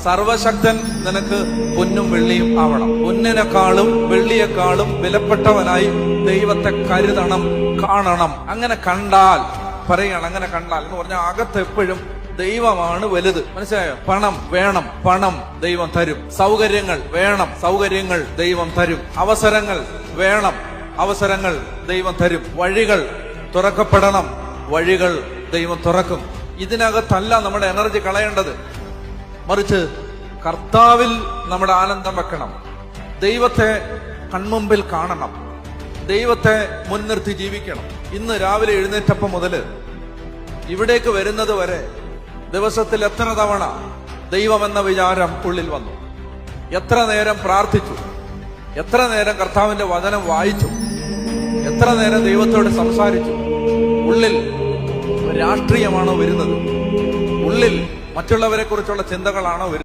സർവശക്തൻ നിനക്ക് പൊന്നും വെള്ളിയും ആവണം. പൊന്നിനെക്കാളും വെള്ളിയെക്കാളും വിലപ്പെട്ടവനായി ദൈവത്തെ കരുതണം, കാണണം. അങ്ങനെ കണ്ടാൽ പറയുകയാണ്, അങ്ങനെ കണ്ടാൽ എന്ന് പറഞ്ഞാൽ അകത്ത് എപ്പോഴും ദൈവമാണ് വലുത്. മനസ്സിലായോ? പണം വേണം, പണം ദൈവം തരും. സൗകര്യങ്ങൾ വേണം, സൗകര്യങ്ങൾ ദൈവം തരും. അവസരങ്ങൾ വേണം, അവസരങ്ങൾ ദൈവം തരും. വഴികൾ തുറക്കപ്പെടണം, വഴികൾ ദൈവം തുറക്കും. ഇതിനകത്തല്ല നമ്മുടെ എനർജി കളയേണ്ടത്, മറിച്ച് കർത്താവിൽ നമ്മുടെ ആനന്ദം വെക്കണം. ദൈവത്തെ കൺമുമ്പിൽ കാണണം, ദൈവത്തെ മുൻനിർത്തി ജീവിക്കണം. ഇന്ന് രാവിലെ എഴുന്നേറ്റപ്പം മുതൽ ഇവിടേക്ക് വരുന്നത് വരെ ദിവസത്തിൽ എത്ര തവണ ദൈവമെന്ന വിചാരം ഉള്ളിൽ വന്നു? എത്ര നേരം പ്രാർത്ഥിച്ചു? എത്ര നേരം കർത്താവിന്റെ വചനം വായിച്ചു? എത്ര നേരം ദൈവത്തോട് സംസാരിച്ചു? ഉള്ളിൽ രാഷ്ട്രീയമാണോ വരുന്നത്? ഉള്ളിൽ മറ്റുള്ളവരെ കുറിച്ചുള്ള ചിന്തകളാണോ വരുന്നത്?